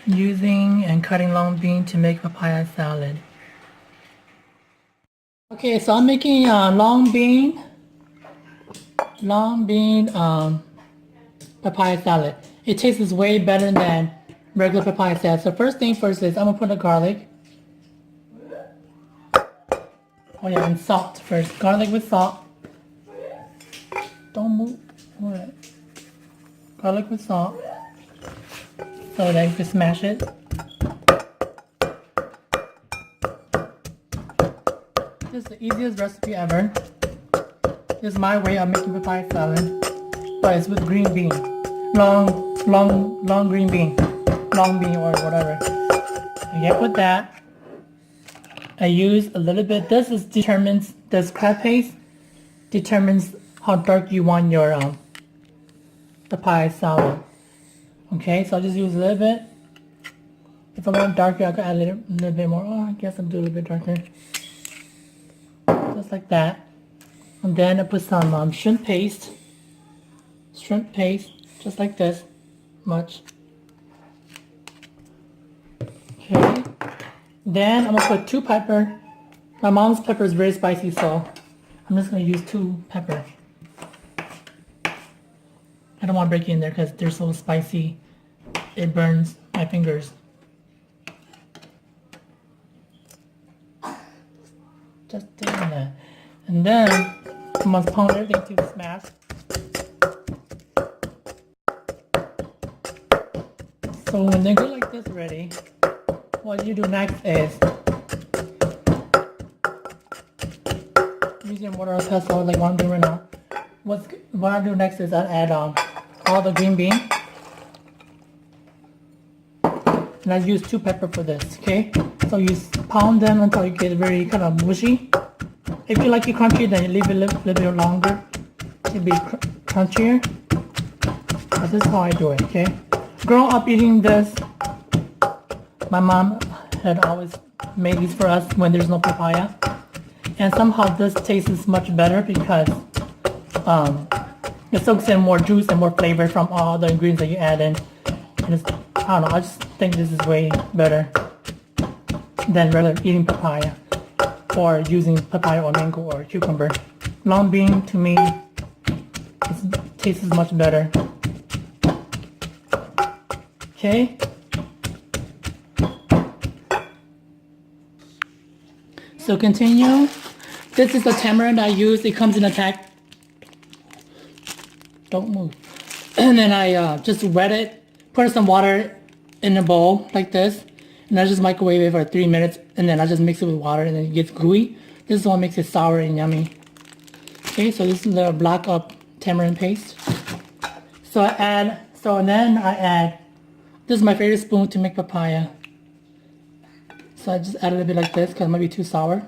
using and cutting long bean to make papaya salad. Okay, so I'm making long bean papaya salad. It tastes way better than regular papaya salad. So first thing first is I'm gonna put the garlic. Oh yeah, and salt first. Garlic with salt. Don't move. Alright. Garlic with salt. So then you can smash it. This is the easiest recipe ever. This is my way of making papaya salad. But it's with green bean. Long green bean. Long bean or whatever. I get with that. I use a little bit. This crab paste determines how dark you want your papaya salad. Okay, so I'll just use a little bit. If I want darker, I could add a little bit more. Oh, I guess I'll do a little bit darker. Just like that. And then I put some shrimp paste. Shrimp paste, just like this much. Okay. Then I'm gonna put 2 pepper. My mom's pepper is very spicy, so I'm just gonna use 2 pepper. I don't want to break it in there because they're so spicy. It burns my fingers. Just doing that. And then I must pound everything to smash. So when they go like this ready, what you do next is using mortar and pestle like what I'm doing right now. What I do next is I add all the green bean, and I use 2 pepper for this. Okay, so you pound them until you get very kind of mushy. If you like it crunchy, then you leave it a little bit longer to be crunchier. But this is how I do it. Okay, growing up eating this, my mom had always made these for us when there's no papaya, and somehow this tastes much better because it soaks in more juice and more flavor from all the ingredients that you add in. And I don't know, I just think this is way better than regular eating papaya or using papaya or mango or cucumber. Long bean to me tastes much better. Okay. So continue. This is the tamarind I use. It comes in a pack. Don't move. And then I just wet it, put some water in a bowl like this, and I just microwave it for 3 minutes, and then I just mix it with water, and then it gets gooey. This is what makes it sour and yummy. Okay, so this is the block of tamarind paste. And then I add, this is my favorite spoon to make papaya. So I just add a little bit like this because it might be too sour.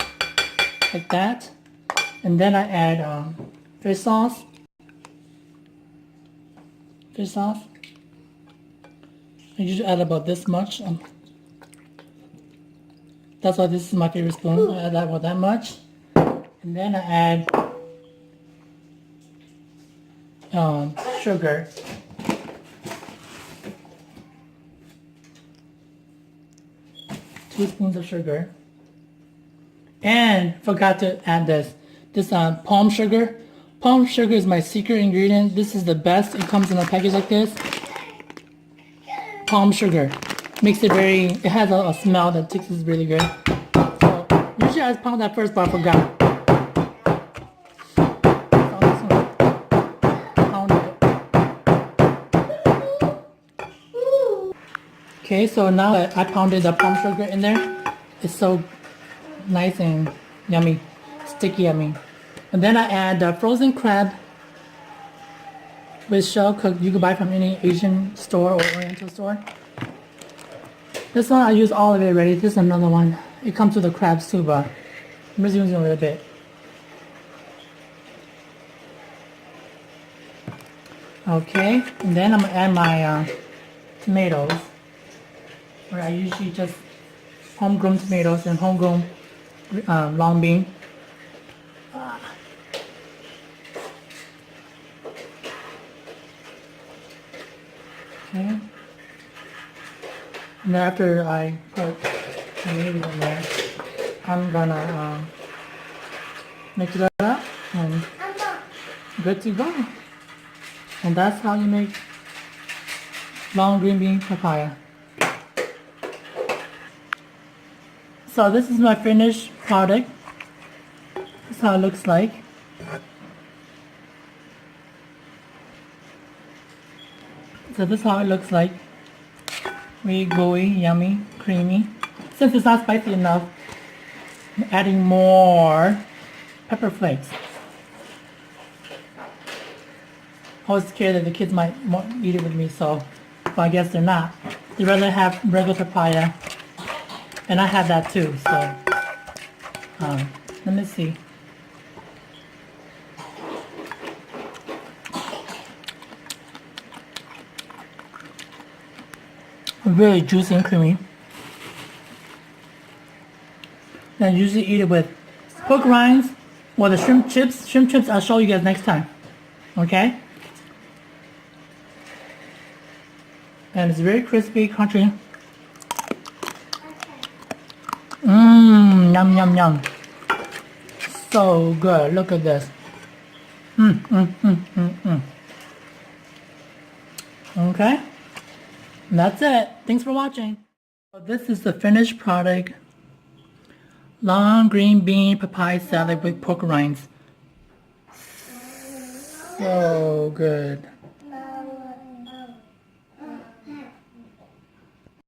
Like that. And then I add fish sauce. Fish sauce. I usually add about this much. That's why this is my favorite spoon. I add about that much. And then I add sugar. 2 spoons of sugar. And forgot to add this palm sugar. Palm sugar is my secret ingredient. This is the best. It comes in a package like this. Palm sugar makes it it has a smell that tastes really good. So usually I pound that first, but I forgot. Okay, so now that I pounded the palm sugar in there, it's so nice and yummy, sticky, I mean. And then I add the frozen crab with shell cooked. You can buy from any Asian store or Oriental store. This one I use all of it already. This is another one. It comes with the crabs too, but I'm just using a little bit. Okay, and then I'm gonna add my tomatoes. Where I usually just homegrown tomatoes and homegrown long bean. Okay. And after I put the meat in there, I'm gonna mix it up and good to go. And that's how you make long green bean papaya. So this is my finished product. This is how it looks like. So this is how it looks like. Really gooey, yummy, creamy. Since it's not spicy enough, I'm adding more pepper flakes. I was scared that the kids might eat it with me, so but I guess they're not. They'd rather have regular papaya. And I have that too, so let me see. Really juicy and creamy. And I usually eat it with pork rinds or the shrimp chips. Shrimp chips I'll show you guys next time. Okay? And it's very crispy, crunchy. Mmm, yum, yum, yum. So good. Look at this. Okay? And that's it. Thanks for watching. So this is the finished product. Long green bean papaya salad with pork rinds. So good.